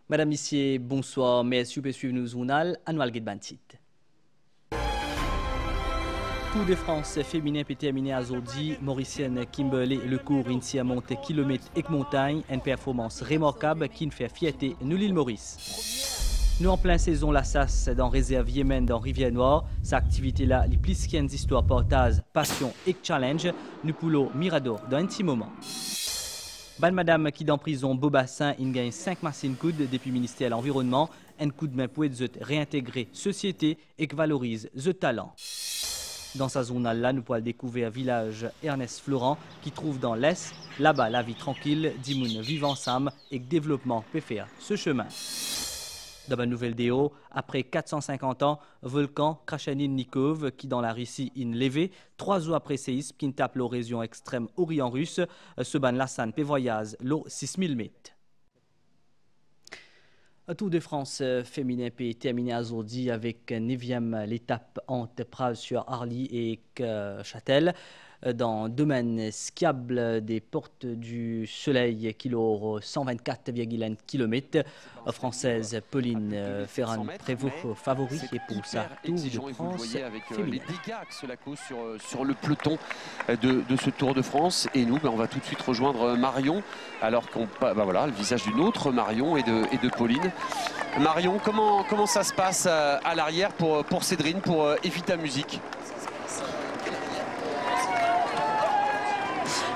Madame, Messieurs, bonsoir. Merci vous pouvez suivre nos journal Annual Gate Bantit. Tour de France féminin peut terminer à aujourd'hui. Mauricienne Kimberley Lecourt initie à monter kilomètres et montagne. Une performance remarquable qui nous fait fierté nous l'île Maurice. Nous en plein saison la SAS dans réserve Yémen dans Rivière-Noire. Cette activité-là, les plus qu'une histoire partage, passion et challenge. Nous poulons Mirador dans un petit moment. Bonne madame qui dans prison Beaubassin, il gagne 5 machines coudes depuis le ministère de l'Environnement. Un coup de main pour aider réintégrer société et qui valorise le talent. Dans sa zone-là, nous pouvons découvrir le village Ernest Florent qui trouve dans l'Est. Là-bas, la vie tranquille, d'immunes vivent ensemble et que développement peut faire ce chemin. Dans la nouvelle déo, après 450 ans, volcan Krachanin-Nikov qui dans la Russie in levé, 3 jours après séisme qui tape la région extrême orient russe, ce ban Lassan peut voyage l'eau 6000 mètres. Tour de France féminin peut terminer aujourd'hui avec 9e l'étape entre Prague-sur-Arly et Châtel. Dans le domaine skiable des Portes du Soleil, kilo 124,1 km. Française Pauline Ferrand-Prévôt favori et pour sa Tour de France féminin. Les dégâts que cela cause sur le peloton de ce Tour de France. Et nous, on va tout de suite rejoindre Marion, alors qu'on voilà le visage d'une autre Marion et de Pauline. Marion, comment ça se passe à l'arrière pour Cédrine, pour Evita Music?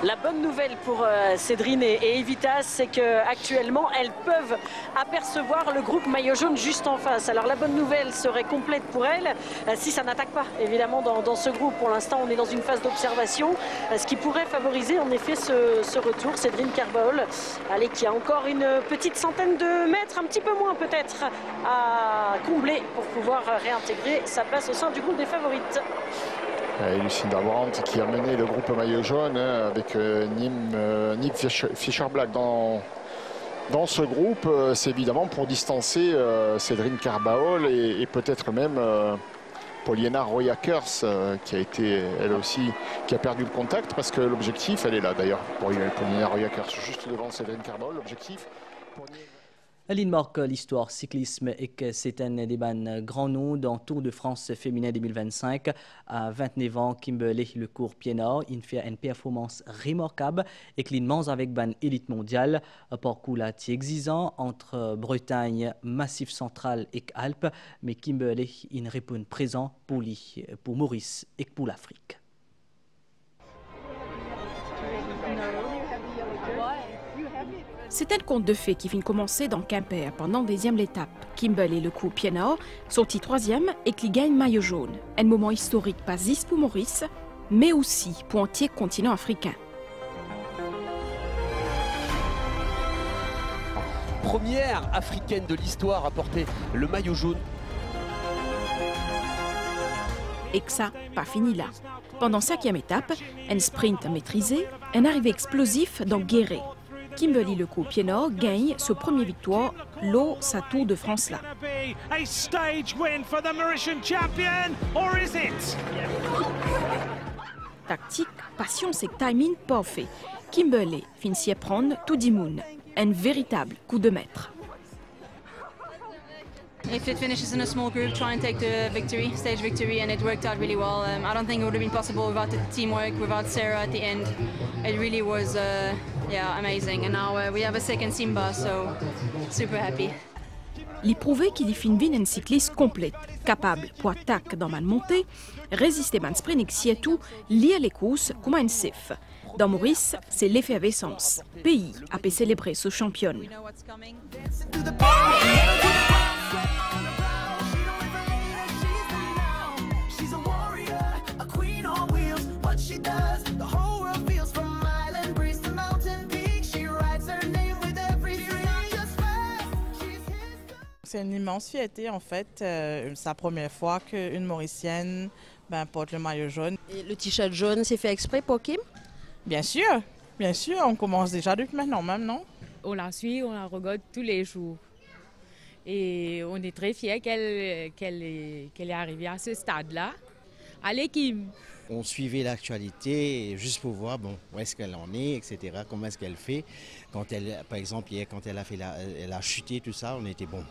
La bonne nouvelle pour Cédrine et Evita, c'est qu'actuellement, elles peuvent apercevoir le groupe maillot jaune juste en face. Alors la bonne nouvelle serait complète pour elles si ça n'attaque pas, évidemment, dans ce groupe. Pour l'instant, on est dans une phase d'observation, ce qui pourrait favoriser en effet ce retour. Cédrine Carbaol, allez, qui a encore une petite centaine de mètres, un petit peu moins peut-être, à combler pour pouvoir réintégrer sa place au sein du groupe des favorites. Et Lucinda Brandt qui a mené le groupe maillot jaune avec Nip Fischer-Black dans ce groupe. C'est évidemment pour distancer Cédrine Carbaol et peut-être même Poliana Royakers qui a été elle aussi qui a perdu le contact parce que l'objectif, elle est là d'ailleurs pour Poliana Royakers juste devant Cédrine Carbaol. L'objectif pour Elle marque l'histoire cyclisme et que c'est un des grands noms dans Tour de France féminin 2025. À 29 ans, Kimberley Lecourt Pienard, il fait une performance remarquable et qu'il mange avec ban élite mondiale. Parcours là exigeant entre Bretagne, Massif central et Alpes, mais Kimberley il répond présent pour Maurice et pour l'Afrique. C'est un conte de fées qui vient commencer dans Quimper pendant la 10e étape. Kimberley Lecourt Pienard sorti 3e et qui gagne maillot jaune. Un moment historique pas juste pour Maurice, mais aussi pour entier continent africain. Première africaine de l'histoire à porter le maillot jaune. Et que ça, pas fini là. Pendant 5e étape, un sprint maîtrisé, un arrivée explosif dans Guéret. Kimberley Lecourt Pienard gagne ce premier victoire, sa Tour de France là. Tactique, passion, c'est timing parfait. Kimberley finit à prendre tout du monde. Un véritable coup de maître. If it finishes in a small group, try and take the victory, stage victory, and it worked out really well. I don't think it would have been possible without the teamwork, without Sarah at the end. It really was, amazing. And now we have a second Simba, so super happy. Il prouvait qu'il y finit une cycliste complète, capable pour attaquer dans ma montée, résister à sprint et tout, lire les courses comme un sif. Dans Maurice, c'est l'effervescence. Pays a pu célébrer ce championne. C'est une immense fierté en fait. C'est la première fois qu'une Mauricienne porte le maillot jaune. Et le t-shirt jaune, c'est fait exprès pour Kim? Bien sûr, on commence déjà depuis maintenant même, non? On la suit, on la regarde tous les jours. Et on est très fiers qu'elle est arrivée à ce stade-là. Allez Kim! On suivait l'actualité juste pour voir bon, où est-ce qu'elle en est, etc. Comment est-ce qu'elle fait. Quand elle, par exemple, hier, quand elle a, elle a chuté, tout ça, on était bon.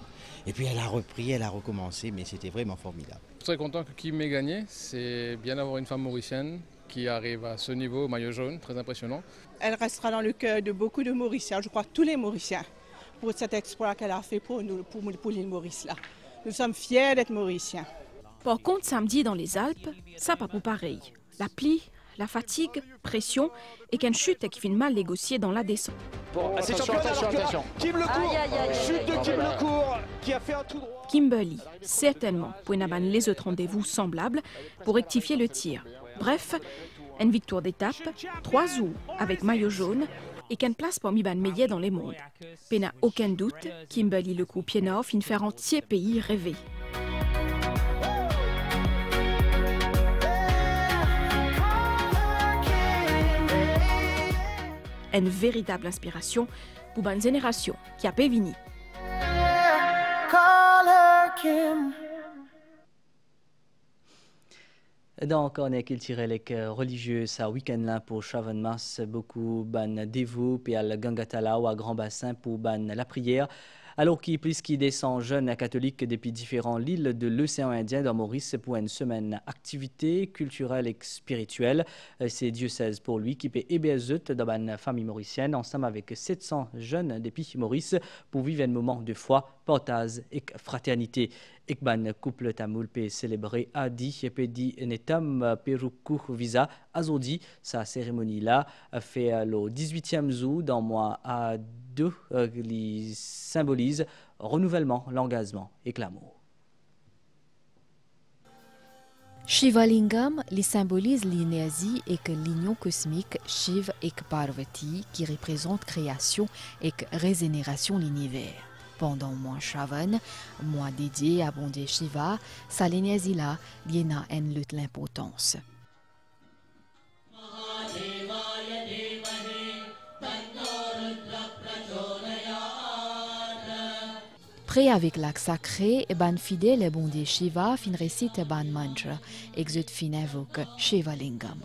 Et puis elle a repris, elle a recommencé, mais c'était vraiment formidable. Je suis très content que Kim ait gagné. C'est bien d'avoir une femme mauricienne qui arrive à ce niveau au maillot jaune, très impressionnant. Elle restera dans le cœur de beaucoup de Mauriciens, je crois tous les Mauriciens, pour cet exploit qu'elle a fait pour nous, pour l'île Maurice là. Nous sommes fiers d'être Mauriciens. Par contre, samedi dans les Alpes, ça pas pour pareil. La pluie, la fatigue, pression et qu'une chute qui finit mal négociée dans la descente. Bon, attention. Kim Lecourt, chute de Kim Lecourt qui a fait un tout droit. Kimberly, certainement, pour une les autres rendez-vous semblables pour rectifier le tir. Bref, une victoire d'étape, 3 jours avec maillot jaune et qu'une place parmi les meilleurs dans les mondes. Il n'a aucun doute, Kimberly Lecourt Pienard finit faire entier pays rêver. Une véritable inspiration pour une génération qui a pévini. Donc, on est culturel et religieux, ça week-end-là pour Chavanmas, beaucoup ban dévots, puis à la Gangatala ou à Grand Bassin pour ban la prière. Alors puisqu'il descend jeunes catholiques depuis différentes îles de l'océan Indien dans Maurice pour une semaine activité culturelle et spirituelle. C'est diocèse pour lui qui peut héberger dans une famille mauricienne ensemble avec 700 jeunes depuis Maurice pour vivre un moment de foi, partage et fraternité. Ekban couple tamoul peut célébrer Adi et Pedi Netam Peruku Visa Azodi. Sa cérémonie là fait le 18e jour dans mois à 2 qui symbolise renouvellement, l'engagement et l'amour. Shivalingam les symbolise l'énergie et l'union cosmique Shiv et Parvati qui représente création et régénération de l'univers. Pendant mois Shravan, mois dédié à Bondé Shiva, sa l'énergie là, il y a une lutte l'importance. Prêt avec l'acte sacré, ban fidèle et Bondé Shiva fin récite ban mantra, exut fin invoque Shiva Lingam.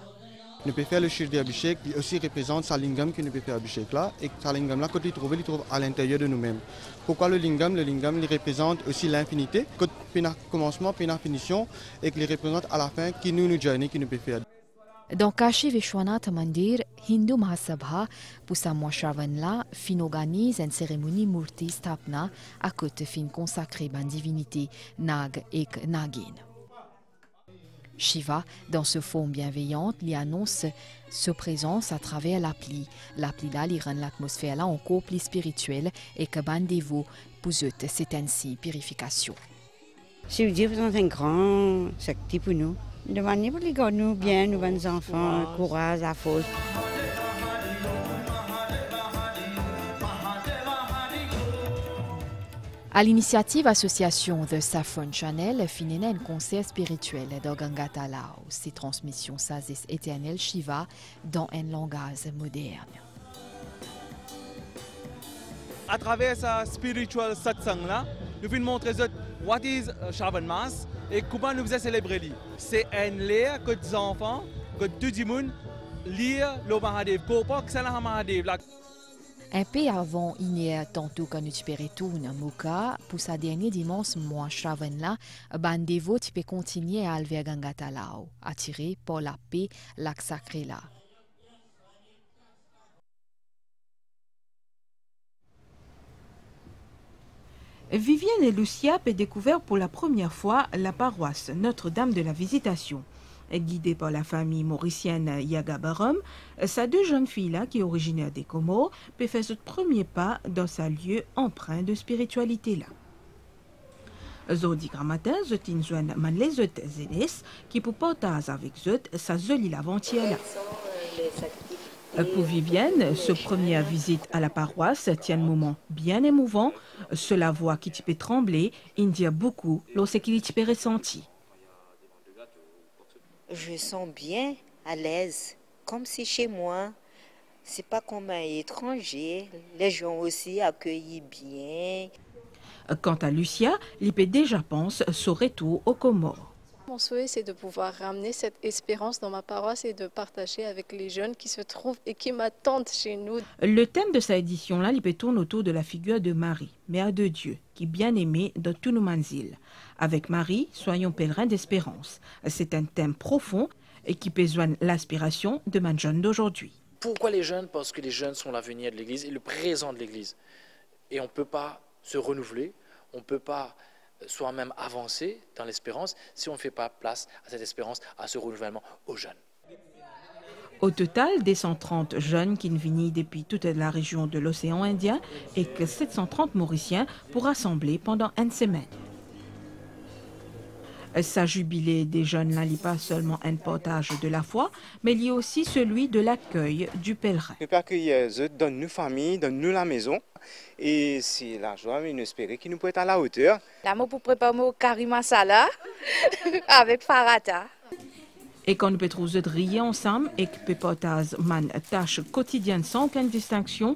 On peut faire le Shirdi Abhishek qui aussi représente sa lingam qui ne peut faire Abhishek là et sa lingam là quand il trouve à l'intérieur de nous-mêmes. Pourquoi le lingam il représente aussi l'infinité, que pena commencement, pena finition et qu'il représente à la fin qui nous journée qui ne peut faire. Dans Kashi Vishwanath Mandir, Hindu Mahasabha, pour sa mois Shravan fin organise une cérémonie Murti Stapna à côté fin consacrée à la divinité Nag et Nagin. Shiva, dans ce forme bienveillante, lui annonce sa présence à travers l'appli. L'appli là, lui rend l'atmosphère là encore plus spirituelle et que ban dévot pour eux, c'est ainsi purification. Dieu représente un grand secte pour nous. De manière pour les gars, nous bien, nous bons enfants, courage, à force. À l'initiative association The Saffron Channel, finit un concert spirituel de Gangatalao, ses transmissions sazis éternelles Shiva dans un langage moderne. À travers sa spiritual satsang là, nous voulons montrer what is Shravan Mass et comment nous faisons célébrer. C'est un lire que des enfants, que tout le monde lire le Mahadev, que c'est le Mahadev. Un peu avant, il y a tantôt qu'on a Muka, pour sa dernière dimanche, mois Shravan là, ban dévot peut continuer à alver Gangatalao, attiré par la paix, l'acte sacré là. Vivienne et Lucia ont découvert pour la première fois la paroisse Notre-Dame de la Visitation. Guidée par la famille mauricienne Yagabarum, sa deux jeunes filles-là, qui est originaire des Comores, peut faire ce premier pas dans sa lieu empreint de spiritualité-là. Zodi Gramatin, Zotin Joan Manlezot Zedes, qui pour partager avec Zot sa jolie avant-hier-là. Pour Vivienne, ce première visite à la paroisse tient un moment bien émouvant. Cela voit qui peut trembler, il dit beaucoup lorsqu'il peut ressentir. Je sens bien à l'aise, comme si chez moi. C'est pas comme un étranger. Les gens aussi accueillent bien. Quant à Lucia, il peut déjà pense son retour aux Comores. Mon souhait, c'est de pouvoir ramener cette espérance dans ma paroisse et de partager avec les jeunes qui se trouvent et qui m'attendent chez nous. Le thème de cette édition-là, il tourne autour de la figure de Marie, Mère de Dieu, qui est bien aimée dans tout nos manzil. Avec Marie, soyons pèlerins d'espérance. C'est un thème profond et qui besoin l'aspiration de man jeunes d'aujourd'hui. Pourquoi les jeunes? Parce que les jeunes sont l'avenir de l'Église et le présent de l'Église. Et on ne peut pas se renouveler, on ne peut pas soi-même avancer dans l'espérance si on ne fait pas place à cette espérance, à ce renouvellement aux jeunes. Au total, des 130 jeunes qui viennent depuis toute la région de l'océan Indien et que 730 Mauriciens pour rassembler pendant une semaine. Sa jubilé des jeunes là n'est pas seulement un partage de la foi, mais il y a aussi celui de l'accueil du pèlerin. Nous pouvons accueillir eux dans nos familles, dans nous la maison. Et c'est la joie, mais nous espérons qu'ils nous peuvent être à la hauteur. Là, moi, pour préparer mon curry masala avec farata. Et quand nous pouvons trouver de rire ensemble et que peut partager une tâche quotidienne sans aucune distinction,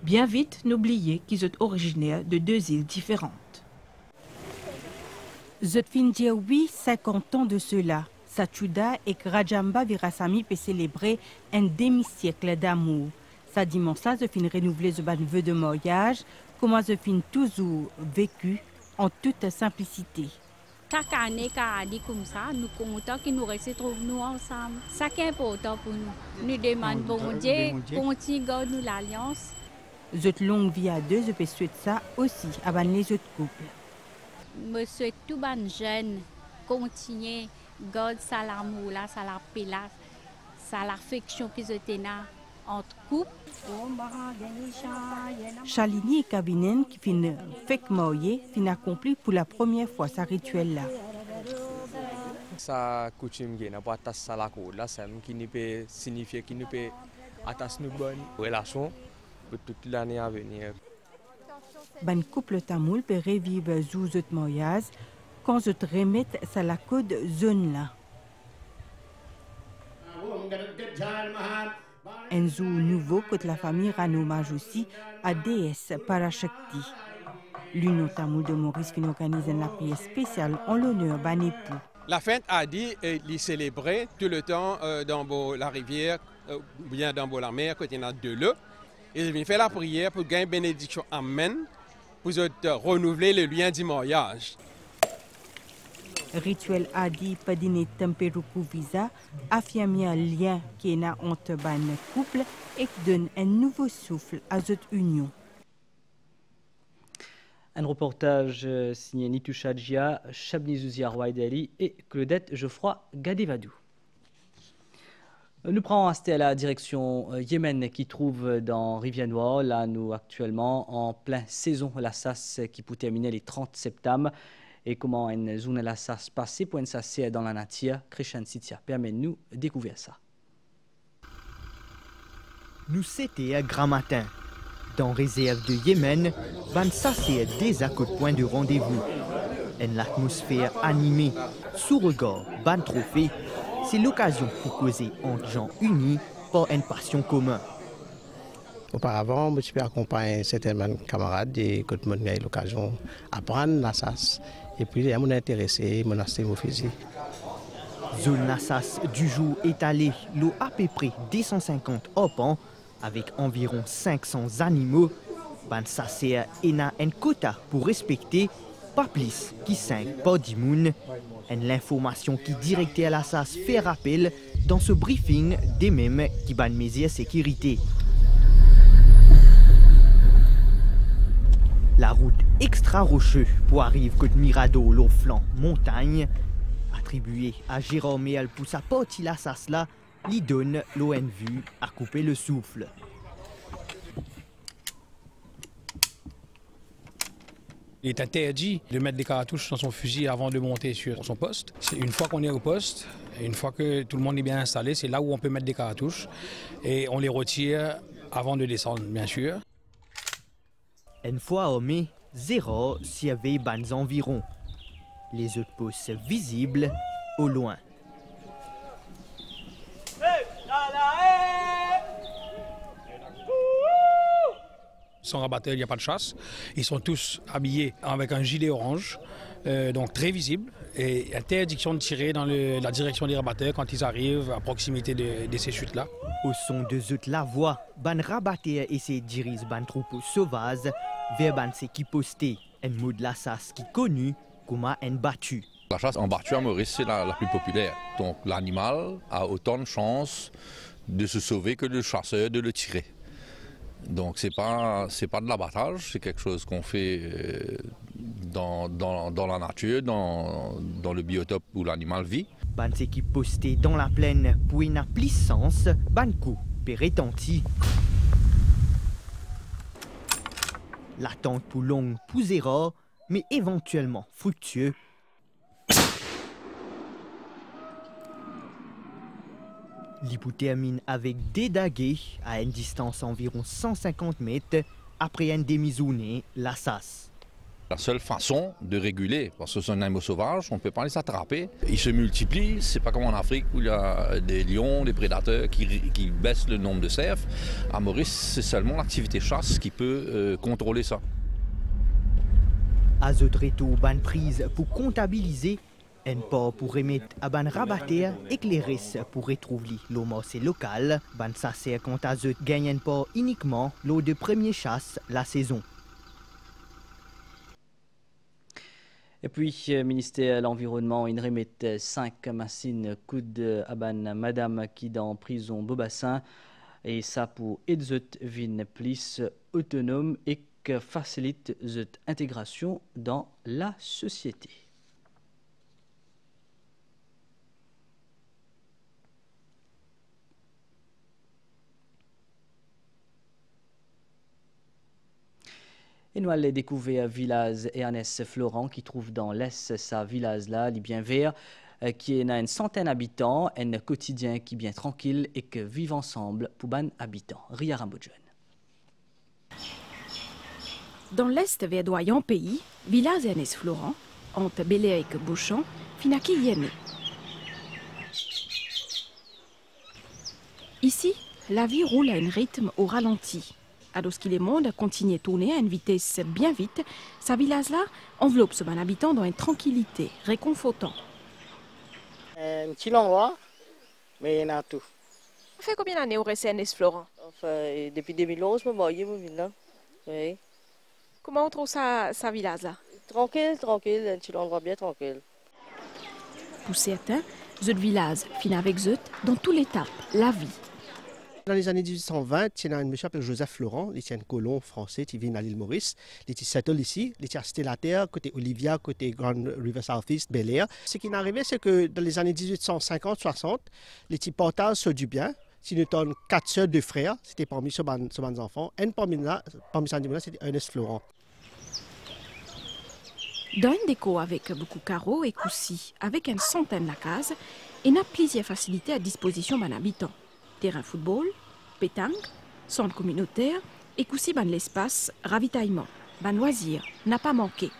bien vite n'oubliez qu'ils sont originaires de deux îles différentes. Je fin dire oui 50 ans de cela. Sachuda et Rajamba Virasami peut célébrer un demi-siècle d'amour. Ça dimanche là, je fin renouveler ce vœu de mariage, comment je fin toujours vécu en toute simplicité. Chaque année, quand on dit comme ça, nous comptons qu'ils nous retrouvent nous ensemble. Ça qui est important pour nous. Nous demandons bon Dieu, continue nous l'alliance. Cette longue vie à deux, je peux souhaiter ça aussi avant les autres couples. Je souhaite tout les jeunes continuer garder ça l'amour là, ça la paix là, ça l'affection qu'ils ont entre couples. Chalini et Kabinen qui fin fait marier fin accompli pour la première fois ce rituel là. Ça coutume qui n'a pas attaché à la corde là, ça qui ne peut signifier qui ne peut attacher une bonne relation pour toute l'année à venir. Ben couple tamoul peut revivre sous ce mariage quand je te remets à la code zone là. Un jour nouveau que la famille rend hommage aussi à déesse Parashakti. L'Union tamoul de Maurice qui organise une prière spéciale en l'honneur d'un époux. La fête a dit il célébrait tout le temps dans la rivière, ou bien dans la mer, quand il y en a de l'eau. Il vient faire la prière pour gagner bénédiction. Amen. Pour renouveler le lien du mariage. Rituel Adi Padine Temperuku Visa affirme un lien qui est entre le couple et qui donne un nouveau souffle à cette union. Un reportage signé Nitu Chadjia, Chabni Zouzia Rouaïdali et Claudette Geoffroy Gadevadou. Nous prenons à la direction Yémen qui trouve dans Rivière-Noire. Là, nous actuellement en plein saison la SAS qui peut terminer les 30 septembre. Et comment une zone la SAS passée pour une SAS dans la nature, Christian Sitia permet-nous de découvrir ça. Nous c'était un grand matin. Dans réserve de Yémen, Van Sassé des à coup de point de rendez-vous. Une atmosphère animée, sous regard, ban trophée. C'est l'occasion pour causer entre gens unis par une passion commune. Auparavant, je suis accompagné certains camarades et que tout le monde a eu l'occasion d'apprendre la SAS. Et puis, je m'ai intéressé, mon astémo physique. Zone Nassas du jour étalée, l'eau à peu près 250 opans, avec environ 500 animaux. Ban Sassé et a un quota pour respecter, pas plus qui 5 par 10 moun. L'information qui directe à la SAS fait rappel dans ce briefing des mêmes qui ban mesures sécurité. La route extra rocheuse pour arriver côte Mirado, l'au flanc montagne, attribuée à Jérôme et pour sa partie la SAS là, lui donne l'eau en vue à couper le souffle. Il est interdit de mettre des cartouches dans son fusil avant de monter sur son poste. Une fois qu'on est au poste, et une fois que tout le monde est bien installé, c'est là où on peut mettre des cartouches. Et on les retire avant de descendre, bien sûr. Une fois armé, zéro surveille les environs. Les autres postes visibles au loin. Sans rabatteur, il n'y a pas de chasse. Ils sont tous habillés avec un gilet orange donc très visible, et interdiction de tirer dans la direction des rabatteurs quand ils arrivent à proximité de ces chutes-là. Au son de zut la voix, ban rabatteurs et ses dirige ban troupeau sauvage vers ban ce qui posté un mot de la chasse qui connu comme un battu. La chasse en battu à Maurice, c'est la plus populaire. Donc l'animal a autant de chances de se sauver que le chasseur de le tirer. Donc c'est pas de l'abattage, c'est quelque chose qu'on fait dans la nature, dans le biotope où l'animal vit. Ban qui posté dans la plaine pour une puissance, ban coup pérétenti. L'attente pour longue poussera, mais éventuellement fructueux. L'hypothermine avec des daguets à une distance environ 150 mètres après une demi-journée, la chasse. La seule façon de réguler, parce que c'est un animal sauvage, on ne peut pas les attraper. Ils se multiplient, c'est pas comme en Afrique où il y a des lions, des prédateurs qui baissent le nombre de cerfs. À Maurice, c'est seulement l'activité chasse qui peut contrôler ça. Azotreto ban prise pour comptabiliser, un port pour remettre à ban rabatteur éclairé pour retrouver l'eau morcée locale. Ban chasseur quant à eux gagne un port uniquement lors de première chasse la saison. Et puis, ministère de l'Environnement, il remet 5 machines coude à ban madame qui dans prison Beaubassin. Et ça pour aider vin plus autonome et que facilite cette intégration dans la société. Et nous allons découvrir village Ernest Florent qui trouve dans l'est sa village là, il est bien vert, qui a une centaine d'habitants, un quotidien qui est bien tranquille et que vivent ensemble pour ban habitants. Ria Rambodjon. Dans l'est verdoyant pays, village Ernest Florent, entre Belair et Beauchamp, Finaki Yéné. Ici, la vie roule à un rythme au ralenti. Alors qu'il est monde continue à tourner à une vitesse bien vite, sa village-là enveloppe ce bon habitant dans une tranquillité réconfortante. Un petit endroit, mais il y en a tout. Ça fait combien d'années au Ernest Florent? Enfin, depuis 2011, je me marie, là. Oui. Comment on trouve sa village-là? Tranquille, un petit endroit bien tranquille. Pour certains, ce village finit avec eux dans toute l'étape, la vie. Dans les années 1820, il y a un monsieur appelé Joseph Florent, il est un colon français qui vient à l'île Maurice. Il est settled ici, il est acheté la terre côté Olivia, côté Grand River Southeast, Belair. Ce qui est arrivé, c'est que dans les années 1850-60, les petits portages sont du bien. Si nous avons 4 sœurs, 2 frères, c'était parmi ces enfants. Un parmi ça, c'était Ernest Florent. Dans une déco avec beaucoup de carreaux et coussis, avec une centaine de cases, il y a plusieurs facilités à disposition des habitants. Terrain football, pétanque, centre communautaire et aussi ban l'espace ravitaillement. Ban loisir n'a pas manqué.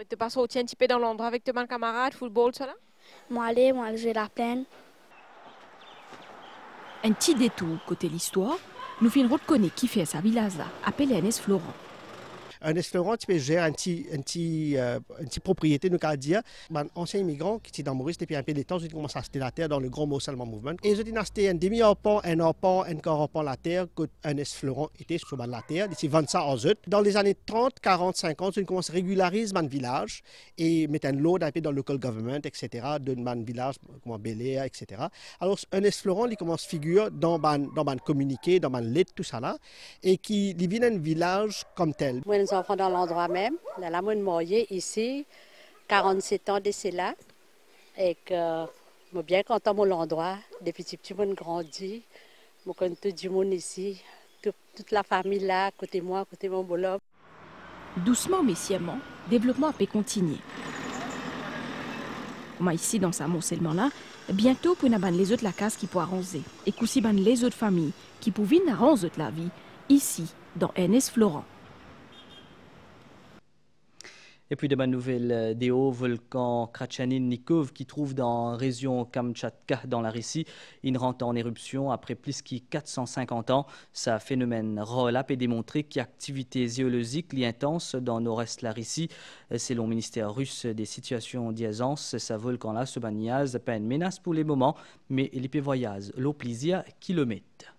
Tu passes au tien un petit peu dans l'endroit avec tes camarades, football, cela? Moi, jouer la plaine. Un petit détour côté l'histoire, nous finirons de connaître qui fait sa village-là, appelé Ernest Florent. Ernest Florent, tu peux gérer une petite propriété, nous allons dire, un ancien immigrant qui était dans Maurice depuis un peu de temps, ils commencent à acheter la terre dans le grand Mosalman Movement. Et ils ont acheté un demi-arpent, un quart arpent la terre, que Ernest Florent était sur la terre, ils vendent ça en eux. Dans les années 30, 40, 50, ils commencent à régulariser le village et mettre un load un peu dans le local government, etc., de le village, comme Belair, etc. Alors Ernest Florent, il commence à figurer dans le communiqué, dans le lettre, tout ça là, et qui vient un village comme tel. Les enfants dans l'endroit même, dans la moine mariée ici, 47 ans de là, et que je suis bien content de l'endroit, depuis que petit monde grandit, je connais tout du monde ici, toute la famille là, côté moi, côté mon bonhomme. Doucement mais sciemment, développement peut continuer. Moi ici dans sa morcellement là, bientôt pour nous les autres la case qui pour arranger, et aussi les autres familles qui pour venir arranger la vie ici dans Ernest Florent. Et puis de bonnes nouvelles des hauts volcans Krachanin-Nikov qui trouve dans la région Kamtchatka dans la Russie. Il rentre en éruption après plus de 450 ans. Ce phénomène relap est démontré qu'il y a activité géologique intense dans le nord-est de la Russie. Selon le ministère russe des situations d'aisance, ce volcan-là, ce baniaz, pas une menace pour les moments, mais il peut voyager l'eau plusieurs kilomètres.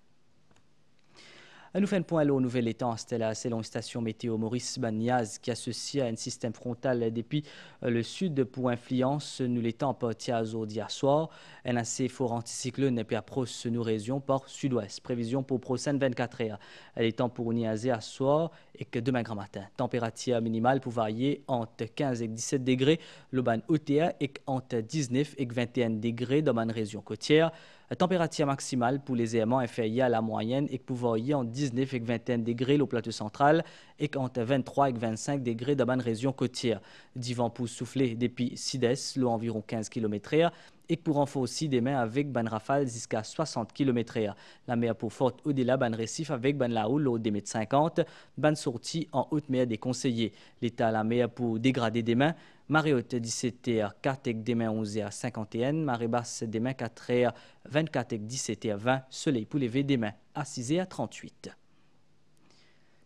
Nous faisons un point au nouvel étang, c'était là, selon la station météo Maurice Baniaz qui associe à un système frontal depuis le sud pour influence nous l'étang parti à aujourd'hui soir. Un assez fort anticyclone puis approche nous région par sud-ouest. Prévision pour prochaine 24 heures. L'étang pour niaser à soir et que demain grand matin. Température minimale pour varier entre 15 et 17 degrés. Le ban OTA et entre 19 et 21 degrés dans la région côtière. La température maximale pour les éléments inférieurs à la moyenne et pouvoir y entre 19 et 21 degrés au plateau central et entre 23 et 25 degrés dans la région côtière. Du vent pour souffler depuis sud-est, l'eau environ 15 km/h et pour renforcer aussi des mains avec ban rafale jusqu'à 60 km/h. La mer pour forte au-delà ban récif avec ban la houle au des mètres 50, ban sortie en haute mer des conseillers. L'état la mer pour dégrader des mains. Marée haute 17h 4 et demain 11h 51, marée basse demain 4h 24 et 17h 20, soleil pour lever demain à 6h 38.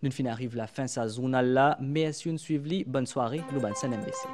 Nous fin arrive la fin de sa journal là, mais si vous nous suivez, bonne soirée, nous bonne scène MBC.